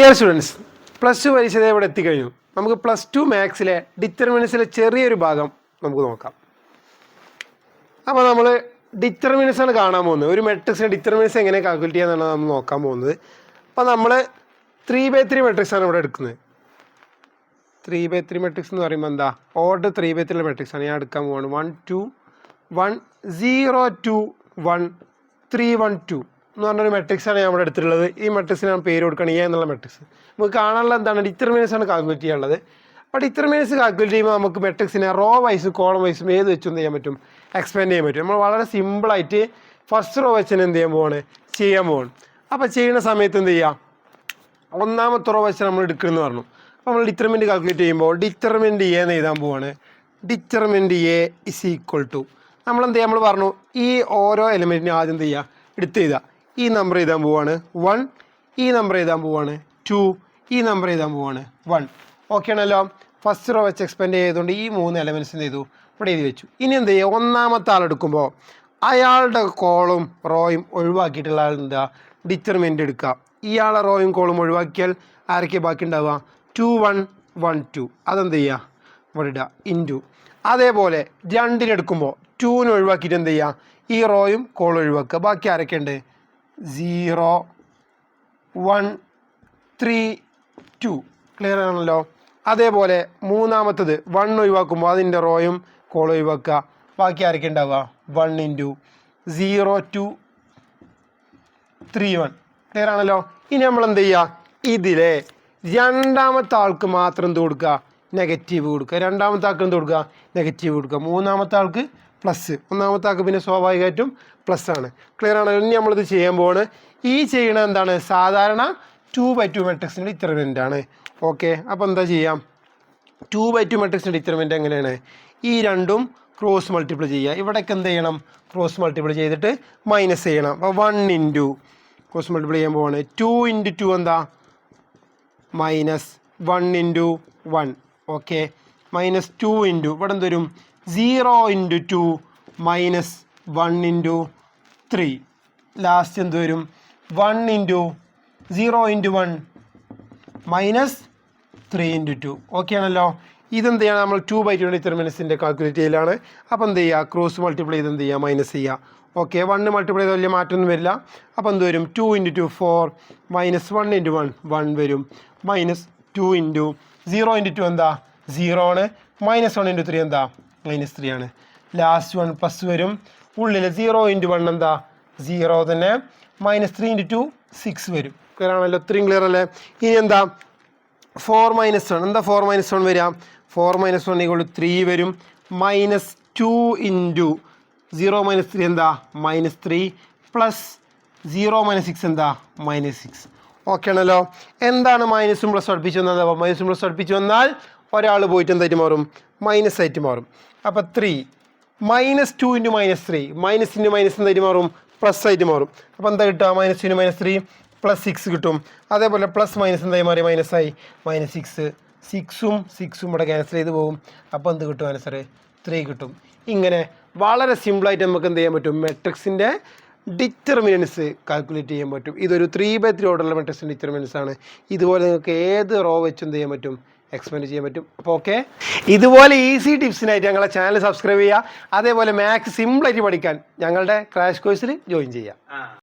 Dear students, plus two പരീക്ഷ ഇവിടെ എത്തിക്കഴിഞ്ഞു. നമുക്ക് പ്ലസ് ടു മാത്സിലെ ഡിറ്റർമിനൻസിലെ ചെറിയൊരു ഭാഗം നമുക്ക് നോക്കാം. അപ്പോൾ നമ്മൾ ഡിറ്റർമിനൻസാണ് കാണാൻ പോകുന്നത്. ഒരു മെട്രിക്സിൻ്റെ ഡിറ്റർമിനൻസ് എങ്ങനെ കാൽക്കുലേറ്റ് ചെയ്യാന്നാണ് നമ്മൾ നോക്കാൻ പോകുന്നത്. അപ്പോൾ നമ്മൾ 3/3 മെട്രിക്സാണ് ഇവിടെ എടുക്കുന്നത്. 3/3 മെട്രിക്സ് എന്ന് പറയുമ്പോൾ എന്താ, ഓർഡർ 3/3 മെട്രിക്സാണ് ഞാൻ എടുക്കാൻ പോകുന്നത്. 1 2 1 0 2 1 3 1 2 എന്ന് പറഞ്ഞൊരു മെട്രിക്സാണ് ഞാൻ ഇവിടെ എടുത്തിട്ടുള്ളത്. ഈ മെട്രിക്സിന് ഞാൻ പേര് കൊടുക്കണം എ എന്നുള്ള മെട്രിക്സ്. നമുക്ക് കാണാനുള്ള എന്താണ്, ഡിറ്റർമിനൻസ് ആണ് കാൽക്കുലേറ്റ് ചെയ്യാനുള്ളത്. അപ്പോൾ ഡിറ്റർമിനൻസ് കാൽക്കുലേറ്റ് ചെയ്യുമ്പോൾ നമുക്ക് മെട്രിക്സിനെ റോ വൈസും കോളം വൈസും ഏത് വെച്ചും ചെയ്യാൻ പറ്റും, എക്സ്പാൻഡ് ചെയ്യാൻ പറ്റും. നമ്മൾ വളരെ സിമ്പിളായിട്ട് ഫസ്റ്റ് റോ വെച്ചിന് എന്ത് ചെയ്യാൻ പോവാണ്. അപ്പോൾ ചെയ്യുന്ന സമയത്ത് എന്ത് ചെയ്യുക, ഒന്നാമത്തെ റോ വെച്ച് നമ്മൾ എടുക്കുമെന്ന് പറഞ്ഞു. അപ്പോൾ നമ്മൾ ഡിറ്റർമിനൻറ്റ് കാൽക്കുലേറ്റ് ചെയ്യുമ്പോൾ ഡിറ്റർമിനൻറ്റ് എ എന്ന് എഴുതാൻ പോവാണ്. Determinant A is equal to നമ്മളെന്ത് ചെയ്യുക, നമ്മൾ പറഞ്ഞു ഈ ഓരോ എലിമെൻറ്റിനും ആദ്യം എന്ത് ചെയ്യുക, എടുത്ത് എഴുതുക. ഈ നമ്പർ എഴുതാൻ പോവാണ് 1, ഈ നമ്പർ എഴുതാൻ പോവാണ് 2, ഈ നമ്പർ എഴുതാൻ പോവാണ് 1. ഓക്കെ ആണല്ലോ. ഫസ്റ്റ് റോ വെച്ച് എക്സ്പെൻഡ് ചെയ്തുകൊണ്ട് ഈ 3 എലമെൻറ്റ്സ് എന്ത് ചെയ്തു, ഇവിടെ എഴുതി വെച്ചു. ഇനി എന്ത് ചെയ്യുക, ഒന്നാമത്തെ ആളെടുക്കുമ്പോൾ അയാളുടെ കോളും റോയും ഒഴിവാക്കിയിട്ടുള്ള ആൾ എന്താ, ഡിറ്റർമിനൻ്റ് എടുക്കുക. ഇയാളെ റോയും കോളും ഒഴിവാക്കിയാൽ ആരൊക്കെ ബാക്കി ഉണ്ടാവുക, 2 1 1 2. അതെന്ത് ചെയ്യുക, ഇവിടെ ഇടുക ഇൻറ്റു. അതേപോലെ 2 എടുക്കുമ്പോൾ 2 ഒഴിവാക്കിയിട്ട് എന്ത് ചെയ്യുക, ഈ റോയും കോളും ഒഴിവാക്കുക. ബാക്കി ആരൊക്കെ ഉണ്ട്, 0 1 3 2. ക്ലിയർ ആണല്ലോ. അതേപോലെ മൂന്നാമത്തത് 1 ഒഴിവാക്കുമ്പോൾ അതിൻ്റെ റോയും കോളും ഒഴിവാക്കുക. ബാക്കി ആരൊക്കെ ഉണ്ടാവുക, 1 ഇൻറ്റു 0 2 3 1. ക്ലിയർ ആണല്ലോ. ഇനി നമ്മൾ എന്ത് ചെയ്യുക, ഇതിലെ രണ്ടാമത്തെ ആൾക്ക് മാത്രം എന്ത് കൊടുക്കുക, നെഗറ്റീവ് കൊടുക്കുക. രണ്ടാമത്തെ ആൾക്ക് എന്ത് കൊടുക്കുക, നെഗറ്റീവ് കൊടുക്കുക. മൂന്നാമത്തെ ആൾക്ക് പ്ലസ്, ഒന്നാമത്തെ ആൾക്ക് പിന്നെ സ്വാഭാവികമായിട്ടും പ്ലസ് ആണ്. ക്ലിയർ ആണ്. ഇനി നമ്മളിത് ചെയ്യാൻ പോവാണ്. ഈ ചെയ്യണ എന്താണ്, സാധാരണ 2/2 മെട്രിക്സിൻ്റെ ഡിറ്റർമിനൻ്റ് ആണ്. ഓക്കെ, അപ്പോൾ എന്താ ചെയ്യാം, 2/2 മെട്രിക്സിൻ്റെ ഡിറ്റർമിനൻ്റ് എങ്ങനെയാണ്, ഈ രണ്ടും ക്രോസ് മൾട്ടിപ്ലൈ ചെയ്യുക. ഇവിടേക്ക് എന്ത് ചെയ്യണം, ക്രോസ് മൾട്ടിപ്ലൈ ചെയ്തിട്ട് മൈനസ് ചെയ്യണം. അപ്പോൾ 1 ഇൻറ്റു ക്രോസ് മൾട്ടിപ്ലൈ ചെയ്യാൻ പോവാണ്. 2 ഇൻറ്റു 2 എന്താ, minus 1 into 1. Okay, minus 2 into ഇവിടെ എന്ത് വരും, 0 ഇൻറ്റു 2 മൈനസ് 1 ഇൻറ്റു 3. ലാസ്റ്റ് എന്ത് വരും, 1 into 0 into 1 minus 3 into 2. Okay ആണല്ലോ. ഇതെന്ത് ചെയ്യണം, നമ്മൾ 2/2 ഡിറ്റർമിനൻസിൻ്റെ കാൽക്കുലേറ്റ് ചെയ്യലാണ്. അപ്പോൾ എന്ത് ചെയ്യുക, ക്രോസ് മൾട്ടിപ്ലൈ ചെയ്ത് എന്ത് ചെയ്യുക, മൈനസ് ചെയ്യുക. ഓക്കെ, 1 മൾട്ടിപ്ലൈ ചെയ്ത് വലിയ മാറ്റമൊന്നും വരില്ല. അപ്പോൾ എന്ത് വരും, 2 ഇൻറ്റു 2 4 മൈനസ് 1 ഇൻറ്റു 1 1 വരും. മൈനസ് 2 ഇൻറ്റു 0 ഇൻറ്റു 2 എന്താ, 0 ആണ്. മൈനസ് 1 ഇൻറ്റു 3 എന്താ, മൈനസ് 3 ആണ്. ലാസ്റ്റ് 1 പ്ലസ് വരും. ഉള്ളിൽ 0 ഇൻറ്റു 1 എന്താ, 0 തന്നെ. മൈനസ് 3 ഇൻറ്റു 2 6 വരും. ക്ലിയർ ആണല്ലോ, ഇത്രയും ക്ലിയർ അല്ലേ. ഇനി എന്താ, 4 മൈനസ് 1 എന്താ, 4 മൈനസ് 1 വരാം. 4 മൈനസ് 1 = 3 വരും. മൈനസ് 2 ഇൻറ്റു 0 മൈനസ് 3 എന്താ, മൈനസ് 3 പ്ലസ് 0 മൈനസ് 6 എന്താ, മൈനസ് 6. ഓക്കെ ആണല്ലോ. എന്താണ് മൈനസും പ്ലസ് അടുപ്പിച്ച് വന്നത്, അപ്പോൾ മൈനസും പ്ലസ് അടുപ്പിച്ച് വന്നാൽ ഒരാൾ പോയിട്ട് എന്തായിട്ട് മാറും, മൈനസ് ആയിട്ട് മാറും. അപ്പോൾ 3 minus 2 into minus 3 minus into minus എന്തായിട്ട് മാറും, പ്ലസ് ആയിട്ട് മാറും. അപ്പോൾ എന്താ കിട്ടുക, മൈനസ് 2 ഇൻറ്റു മൈനസ് 3 പ്ലസ് 6 കിട്ടും. അതേപോലെ പ്ലസ് മൈനസ് എന്തായി മാറി, മൈനസ് ആയി, മൈനസ് 6 6 ഇവിടെ ക്യാൻസൽ ചെയ്ത് പോകും. അപ്പോൾ എന്ത് കിട്ടും, ആൻസർ 3 കിട്ടും. ഇങ്ങനെ വളരെ സിമ്പിളായിട്ട് നമുക്ക് എന്ത് ചെയ്യാൻ പറ്റും, മെട്രിക്സിൻ്റെ ഡിറ്റർമിനൻസ് കാൽക്കുലേറ്റ് ചെയ്യാൻ പറ്റും. ഇതൊരു 3/3 ഓർഡറുള്ള മെട്രിക്സിൻ്റെ ഡിറ്റർമിനൻസ് ആണ്. ഇതുപോലെ നിങ്ങൾക്ക് ഏത് റോ വെച്ച് എന്ത് ചെയ്യാൻ പറ്റും, എക്സ്പെൻഡ് ചെയ്യാൻ പറ്റും. അപ്പോൾ ഓക്കെ, ഇതുപോലെ ഈസി ടിപ്സിനായിട്ട് ഞങ്ങളുടെ ചാനൽ സബ്സ്ക്രൈബ് ചെയ്യുക. അതേപോലെ മാത്സ് സിമ്പിളായിട്ട് പഠിക്കാൻ ഞങ്ങളുടെ ക്രാഷ് കോഴ്സിൽ ജോയിൻ ചെയ്യുക.